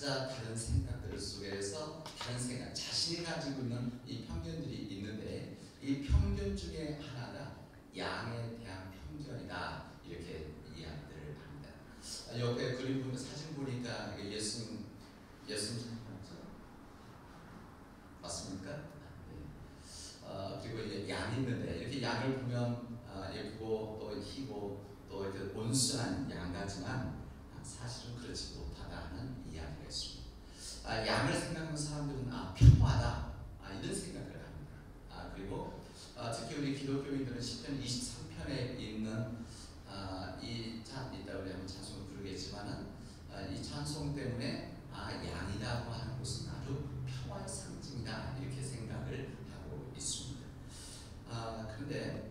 각자 다른 생각들 속에서 다른 생각, 자신이 가지고 있는 이 편견들이 있는데 이 편견 중에 하나가 양에 대한 편견이다 이렇게 이야기들을 합니다. 옆에 그림 보면 사진 보니까 예수님 맞습니까? 네. 그리고 이제 양이 있는데 이렇게 양을 보면 예쁘고 또 희고 또 이렇게 온순한 양 같지만 사실은 그렇지 못하다는 이야기가 있습니다. 양을 생각하는 사람들은 평화다 이런 생각을 합니다. 그리고 특히 우리 기독교인들은 시편 23편에 있는 이따 우리 한번 찬송을 부르겠지만은 이 찬송 때문에 양이라고 하는 것은 아주 평화의 상징이다 이렇게 생각을 하고 있습니다. 그런데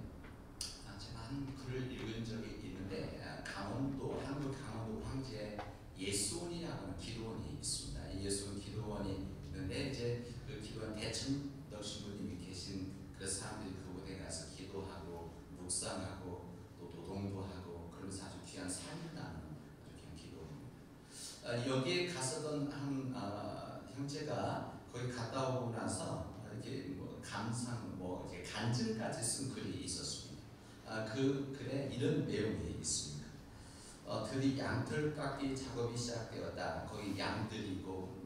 제가 한 글을 읽은 적이 있는데 한국 강원도 황제에 예수원이라고 하는 기도원이 있습니다. 이 예수원 기도원이 있는데 이제 그 기도원 대천덕 신부님이 계신 그 사람들이 그곳에 가서 기도하고 묵상하고 또 노동도 하고 그러면서 아주 귀한 삶을 나누는 아주 귀한 기도원입니다. 여기에 갔었던 한 형제가 거기 갔다 오고 나서 이렇게 뭐 감상 이렇게 간증까지 쓴 글이 있었습니다. 그 글에 이런 내용이 있습니다. 들이 양털 깎기 작업이 시작되었다. 거기 양들이 있고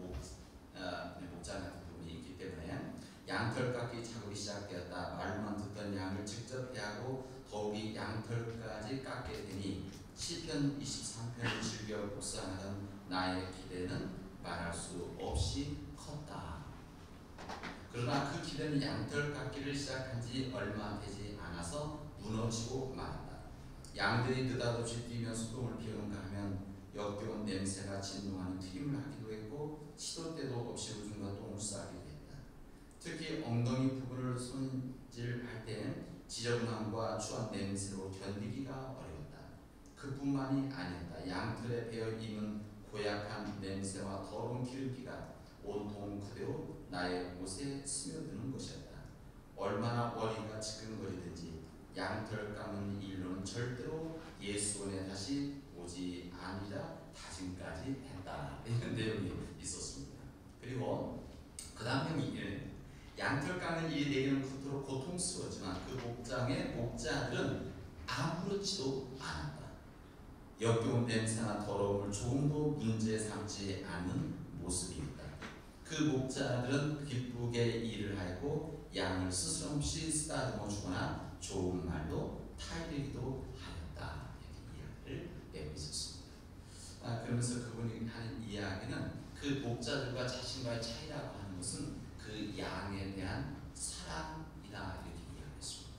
목장 같은 부분이 있기 때문에 양털 깎기 작업이 시작되었다. 말만 듣던 양을 직접 대하고 더욱이 양털까지 깎게 되니 시편 23편을 즐겨 묵상하던 나의 기대는 말할 수 없이 컸다. 그러나 그 기대는 양털 깎기를 시작한 지 얼마 되지 않아서 무너지고 말았다. 양들이 느닷없이 뛰며 수동을 피우는가 하면 역겨운 냄새가 진동하는 튀김을 하기도 했고 시도 때도 없이 우중과 똥을 싸기도 했다. 특히 엉덩이 부분을 손질할 때 지저분함과 추한 냄새로 견디기가 어려웠다. 그뿐만이 아니었다. 양털에 배어있는 고약한 냄새와 더러운 기름기가 온통 그대로 나의 옷에 스며드는 것이었다. 얼마나 머리가 지끈거리든지 양털 깎는 일로는 절대로 예수원에 다시 오지 아니라 다짐까지 했다. 이런 내용이 있었습니다. 그리고 그 다음에 양털 깎는 일이 내게는 그토록 고통스러웠지만 그 목장의 목자들은 아무렇지도 않았다. 역겨운 냄새나 더러움을 조금도 문제 삼지 않는 모습이었다. 그 목자들은 기쁘게 일을 하고 양을 스스럼없이 쓰다듬어 주거나 좋은 말로 타이르기도 하였다. 이렇게 이야기를 내고 있었습니다. 그러면서 그분이 하는 이야기는 그 목자들과 자신과의 차이라고 하는 것은 그 양에 대한 사랑이다 이렇게 이야기했습니다.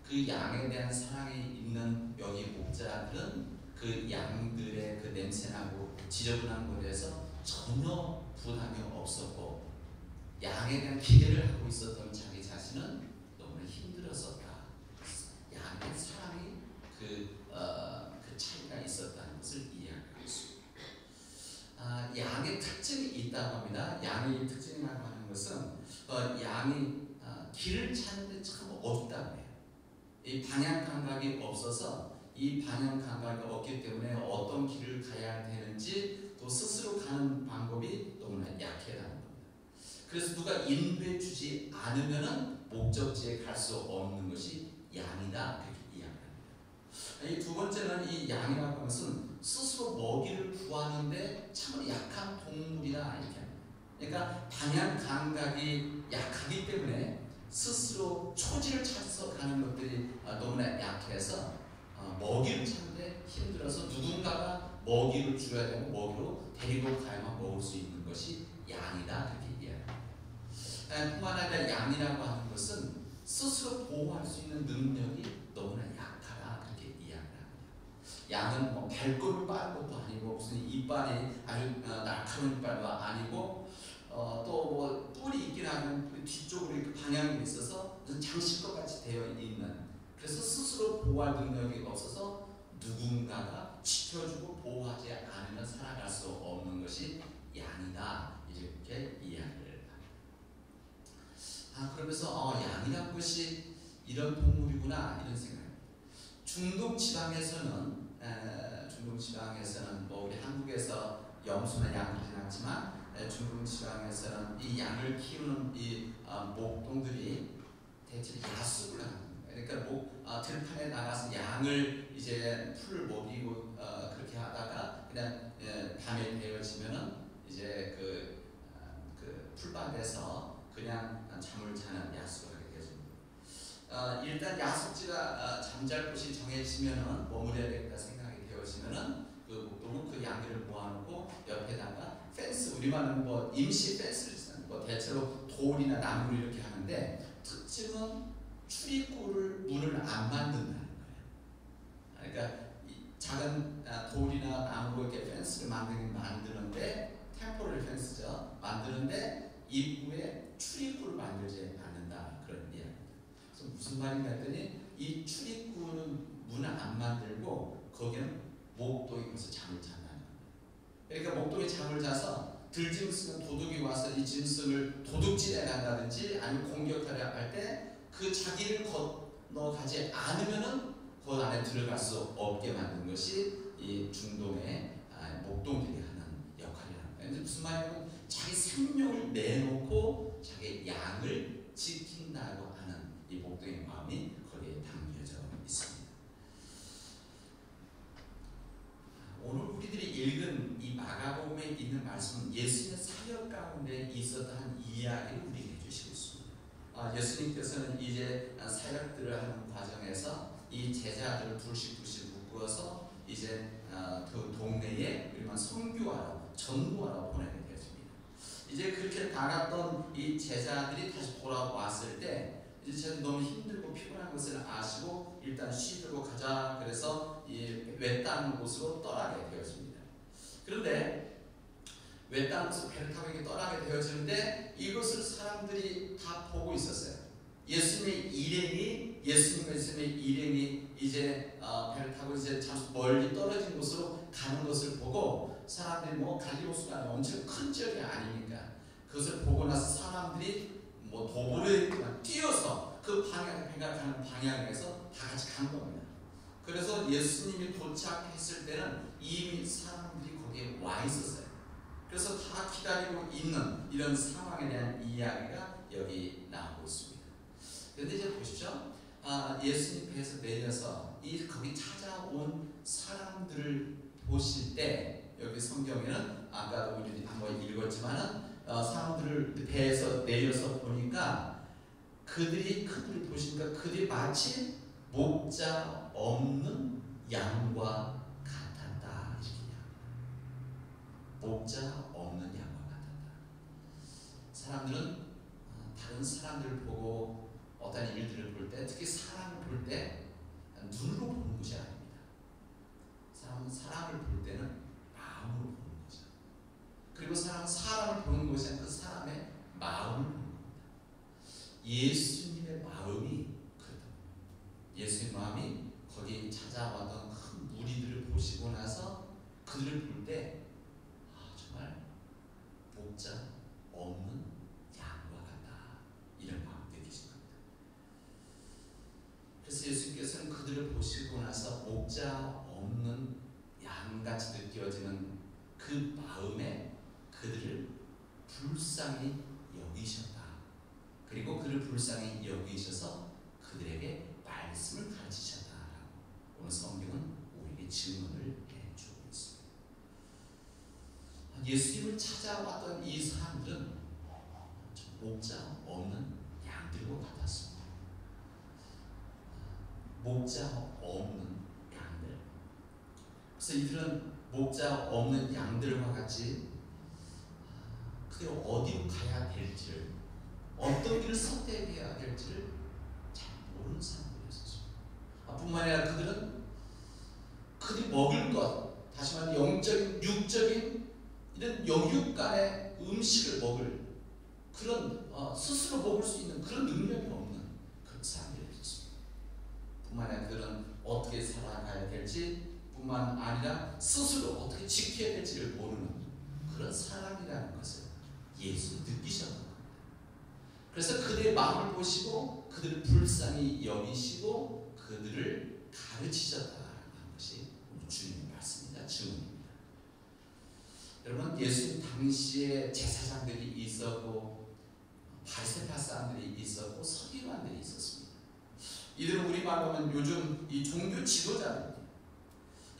그 양에 대한 사랑이 있는 여기 목자들은 그 양들의 그 냄새나고 지저분한 것에 대해서 전혀 부담이 없었고 양에 대한 기대를 하고 있었던 자기 자신은 너무나 힘들었었다. 양의 사랑이 그 차이가 있었다는 것을 이해하고 있습니다. 양의 특징이 있다고 합니다. 양의 특징이라고 하는 것은 양이 길을 찾는데 참 어렵다고 해요. 이 방향 감각이 없어서 이 방향 감각이 없기 때문에 어떤 길을 가야 되는지 또 스스로 가는 방법이 너무나 약하다는 겁니다. 그래서 누가 인도해 주지 않으면은 목적지에 갈 수 없는 것이 양이다 그렇게 이야기합니다. 이 두 번째는 이 양이라고 하는 것은 스스로 먹이를 구하는데 참 약한 동물이다 이렇게 합니다. 그러니까 방향 감각이 약하기 때문에 스스로 초지를 찾아서 가는 것들이 너무나 약해서 먹이를 찾는데 힘들어서 누군가가 먹이를 줘야 되고 먹이로 데리고 가야만 먹을 수 있는 것이 양이다 그렇게 이야기합니다. 뿐만 아니라 양이라고 하는 것은 스스로 보호할 수 있는 능력이 너무나 약하다 그렇게 이야기합니다. 양은 뭐 발걸음을 빠른 것도 아니고 무슨 이빨이 아주 날카로운 이빨도 아니고 또 뭐 뿔이 있긴 하면 뒤쪽으로 이렇게 방향이 있어서 무슨 장식과 같이 되어 있는 그래서 스스로 보호할 능력이 없어서 누군가가 지켜주고 보호하지 않으면 살아갈 수 없는 것이 양이다 이렇게 이야기를 합니다. 그러면서 양이란 것이 이런 동물이구나 이런 생각입니다. 중동 지방에서는 뭐 우리 한국에서 염소나 양 그러진 않지만 중동 지방에서는 이 양을 키우는 이 목동들이 대체 야숙을 하는 거예요. 그러니까 들판에 나가서 양을 이제 풀을 먹이고 그렇게 하다가 그냥 밤에 되어지면은 이제 그 풀밭에서 그냥 잠을 자는 야숙을 하게 되었습니다. 일단 야숙지가 잠잘 곳이 정해지면은 머무려야 되겠다 생각이 되어지면은 그 목동은 그 양들을 모아놓고 옆에다가 펜스, 우리말은 뭐 임시 펜스를 쓰는 뭐 대체로 돌이나 나무를 이렇게 하는데 특징은 출입구를 문을 안 만든다는 거예요. 그러니까 작은 돌이나 나무로 이렇게 펜스를 만드는데 템포럴 펜스죠. 만드는데 입구에 출입구를 만들지 않는다 그런 이야기입니다. 그래서 무슨 말인가 했더니 이 출입구는 문을 안 만들고 거기는 목동이 가서 잠을 잔다는 거예요. 그러니까 목동이 잠을 자서 들짐승은 도둑이 와서 이 짐승을 도둑질해 간다든지 아니면 공격하려 할 때 그 자기를 건너가지 않으면은 그 안에 들어갈 수 없게 만든 것이 이 중동의 목동들이 하는 역할이라는 거예요. 무슨 말이냐면 자기 생명을 내놓고 자기 양을 지킨다고 하는 이 목동의 마음이 거기에 담겨져 있습니다. 오늘 우리들이 읽은 이 마가복음에 있는 말씀은 예수님의 사역 가운데 있었던 이야기를 우리에게 해주시고 있습니다. 예수님께서는 이제 사역들을 하는 과정에서 이 제자들을 둘씩 묶어서 이제 그 동네에 우리만 선교하러 전도하러 보내게 되었습니다. 이제 그렇게 나갔던 이 제자들이 다시 돌아왔을 때 이제 제가 너무 힘들고 피곤한 것을 아시고 일단 쉬들고 가자 그래서 이 외딴 곳으로 떠나게 되었습니다. 그런데 외딴 곳으로 배를 타고 이렇게 떠나게 되어지는데 이것을 사람들이 다 보고 있었어요. 예수님의 일행이 이제 배를 타고 이제 잠시 멀리 떨어진 곳으로 가는 것을 보고 사람들이 뭐 갈리오수가 엄청 큰 지역이 아니니까 그것을 보고 나서 사람들이 뭐 도보를 뛰어서 그 배가 가는 방향에서 다 같이 간 겁니다. 그래서 예수님이 도착했을 때는 이미 사람들이 거기에 와 있었어요. 그래서 다 기다리고 있는 이런 상황에 대한 이야기가 여기 나오고 있습니다. 그런데 이제 보십시오. 예수님 배에서 내려서 거기 찾아온 사람들을 보실 때 여기 성경에는 아까도 우리 한번 읽었지만은 사람들을 배에서 내려서 보니까 그들이 보시니까 그들이 마치 목자 없는 양과 같았다. 목자 없는 양과 같았다. 사람들은 다른 사람들을 보고 어떤 일들을 볼 때, 특히 사람을 볼 때 눈으로 보는 것이 아닙니다. 사람을 볼 때는 마음으로 보는 거죠. 그리고 사람을 보는 것이 아니라 그 사람의 마음을 보는 겁니다. 예수님의 마음이 그렇다. 예수님의 마음이 거기 찾아왔던 큰 무리들을 보시고 나서 그들을 볼 때 정말 목자 없는 양과 같다. 이런 마음 느끼신 겁니다. 그래서 예수님께서는 그들을 보시고 나서 목자 없는 양같이 느껴지는 그 마음에 그들을 불쌍히 여기셨다. 그리고 그를 불쌍히 여기셔서 그들에게 말씀을 가르치셨다라고 오늘 성경은 우리에게 증언을 해주고 있습니다. 예수님을 찾아왔던 이 사람들은 목자 없는 양들과 같았습니다. 목자 없는 양들. 그래서 이들은 목자 없는 양들과 같이 그들이 어디로 가야 될지를, 어떤 길을 선택해야 될지를 잘 모르는 사람들이었습니다. 뿐만 아니라 그들이 먹을 것, 다시 말해 영적인, 육적인 이런 영육 간의 음식을 먹을 그런 스스로 먹을 수 있는 그런 능력이 없는 그런 사람들이었습니다. 뿐만 아니라 그들은 어떻게 살아가야 될지 뿐만 아니라 스스로 어떻게 지켜야 될지를 모르는 그런 사람이라는 것을 예수 느끼셨던 겁니다. 그래서 그들의 마음을 보시고 그들을 불쌍히 여기시고 그들을 가르치셨다는 것이 우리 주님의 말씀입니다. 증언입니다. 여러분, 예수님 당시에 제사장들이 있었고 바리새파 사람들이 있었고 서기관들이 있었습니다. 이들은 우리말로 하면 요즘 이 종교 지도자들입니다.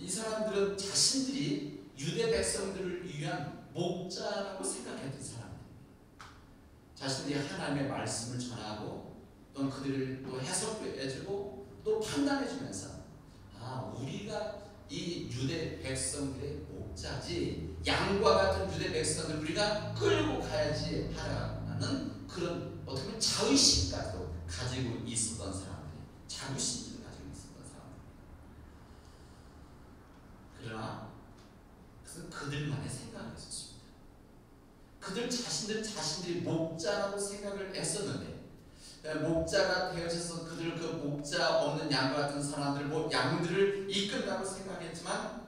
이 사람들은 자신들이 유대 백성들을 위한 목자라고 생각했던 사람들입니다. 자신들이 하나님의 말씀을 전하고 또 그들을 또 해석해주고 또 판단해주면서 우리가 이 유대 백성들의 목자지, 양과 같은 유대 백성을 우리가 끌고 가야지 하라는 그런 어떻게 보면 자의식까지도 가지고 있었던 사람들, 자부심을 가지고 있었던 사람들. 그러나 그것은 그들만의 생각이었습니다. 그들 자신들이 목자라고 생각을 했었는데, 목자가 되어져서 그들 그 목자 없는 양과 같은 사람들, 양들을 이끈다고 생각했지만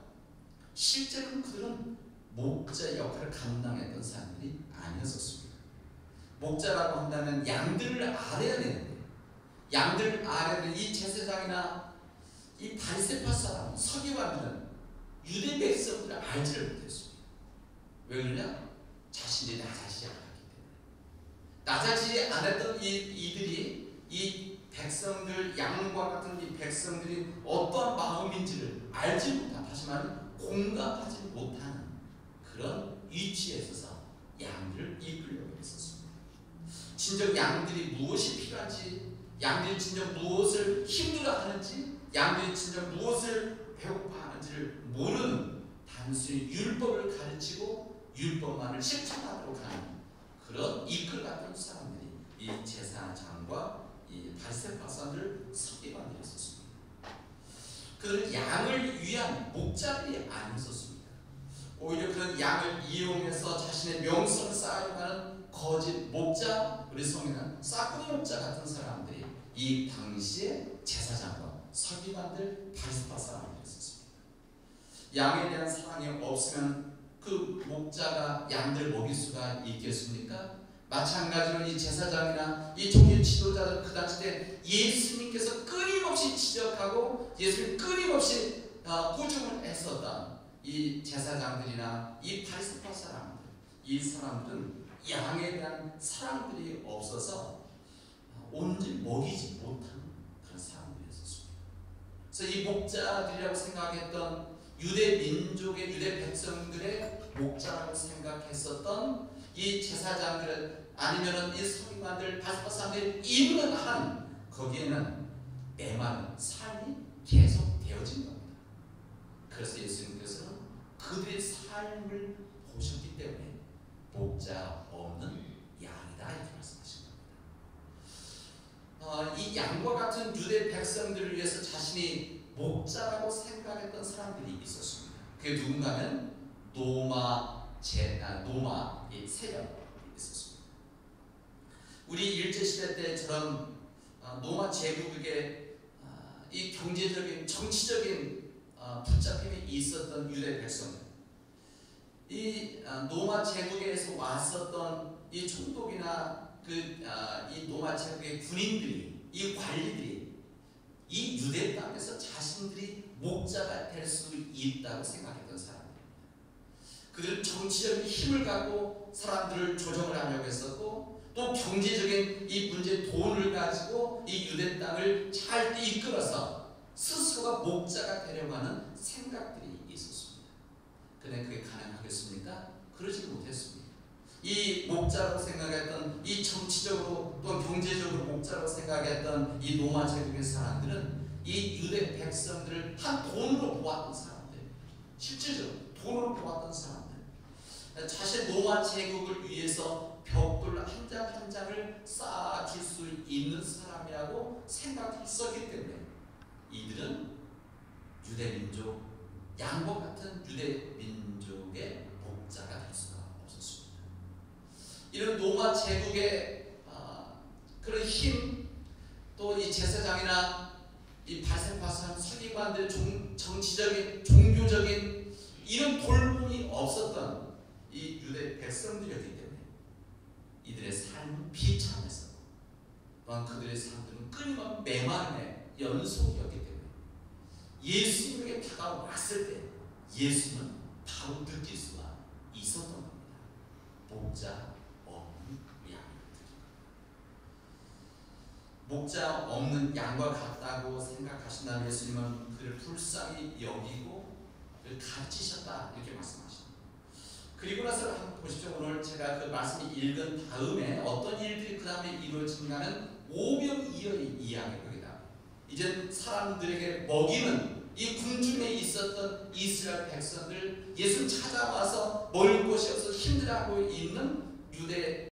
실제로는 그들은 목자 역할을 감당했던 사람들이 아니었었습니다. 목자라고 한다면 양들을 알아야 되는데, 양들을 알아야 되는 이 제사장이나 이 바리새파 사람, 서기관들은 유대 백성들을 알지를 못했습니다. 왜 그러냐? 자신들이 나자지 않았기 때문에. 나자지 않았던 이들이 이 백성들, 양과 같은 이 백성들이 어떠한 마음인지를 알지 못한, 다시 말하면 공감하지 못하는 그런 위치에 있어서 양들을 이끌려고 했었습니다. 진정 양들이 무엇이 필요한지, 양들이 진정 무엇을 힘들어하는지, 양들이 진정 무엇을 배고파하는지를 모르는, 단순히 율법을 가르치고 율법만을 실천하도록 하는 그런 이끌었던 사람들이 이 제사장과 이 바리새파 사람들, 서기관들이었습니다. 그들은 양을 위한 목자들이 아니었습니다. 오히려 그런 양을 이용해서 자신의 명성을 쌓으려고 하는 거짓 목자, 우리 성경은 싹구니 목자 같은 사람들이 이 당시에 제사장과 서기관들, 바리새파 사람들이었습니다. 양에 대한 사랑이 없으면 그 목자가 양들 먹일 수가 있겠습니까? 마찬가지로 이 제사장이나 이 종교 지도자들 그 당시 때 예수님께서 끊임없이 지적하고 예수님 끊임없이 꾸중을 했었던 이 제사장들이나 이 바리새파 사람들, 이 사람들은 양에 대한 사람들이 없어서 온전히 먹이지 못하는 그런 사람들이었습니다. 그래서 이 목자들이라고 생각했던 유대 민족의, 유대 백성들의 목자라고 생각했었던 이 제사장들, 아니면은 이 서기관들, 바리새파 사람들이 입는 한 거기에는 메마른 삶이 계속 되어진 겁니다. 그래서 예수님께서는 그들의 삶을 보셨기 때문에 목자 없는 양이다 이렇게 말씀하신 겁니다. 이 양과 같은 유대 백성들을 위해서 자신이 목자라고 생각했던 사람들이 있었습니다. 그게 누군가는 노마 세력이 있었습니다. 우리 일제시대 때처럼 노마 제국에게 이 경제적인, 정치적인 붙잡힘이 있었던 유대 백성들, 이 노마 제국에서 왔었던 이 총독이나 이 노마 제국의 군인들이, 이 관리들이 이 유대 땅에서 자신들이 목자가 될 수 있다고 생각했던 사람들입니다. 그들은 정치적인 힘을 갖고 사람들을 조정을 하려고 했었고, 또 경제적인 이 문제, 돈을 가지고 이 유대 땅을 잘 이끌어서 스스로가 목자가 되려고 하는 생각들이 있었습니다. 그런데 그게 가능하겠습니까? 그러지 못했습니다. 이 목자라고 생각했던, 이 정치적으로 또 경제적으로 목자라고 생각했던 이 로마 제국의 사람들은 이 유대 백성들을 한 돈으로 보았던 사람들, 실질적으로 돈으로 보았던 사람들, 자신 로마 제국을 위해서 벽돌 한 장 한 장을 쌓아줄 수 있는 사람이라고 생각했었기 때문에 이들은 유대 민족, 양과 같은 유대 민족의 목자가 될 수가 없었습니다. 이런 로마 제국의 그런 힘, 또 이 제사장이나 이 바리새파 사람, 서기관들, 정치적인, 종교적인 이런 돌봄이 없었던 이 유대 백성들이었기 때문에 이들의 삶은 비참했었고, 또한 그들의 삶들은 끊임없는 메마름의 연속이었기 때문에 예수님에게 다가왔을 때 예수는 바로 느낄 수가 있었습니다. 목자 없는 양이었다. 목자 없는 양과 같다고 생각하신다면 예수님은 그를 불쌍히 여기고 그를 가르치셨다 이렇게 말씀하십니다. 그리고 나서 한번 보십시오. 오늘 제가 그 말씀을 읽은 다음에 어떤 일들이 그 다음에 이루어지는가는 오병이어의 이야기입니다. 이제 사람들에게 먹이는 이 궁중에 있었던 이스라엘 백성들, 예수 찾아와서 먹을 곳이 없어 힘들어하고 있는 유대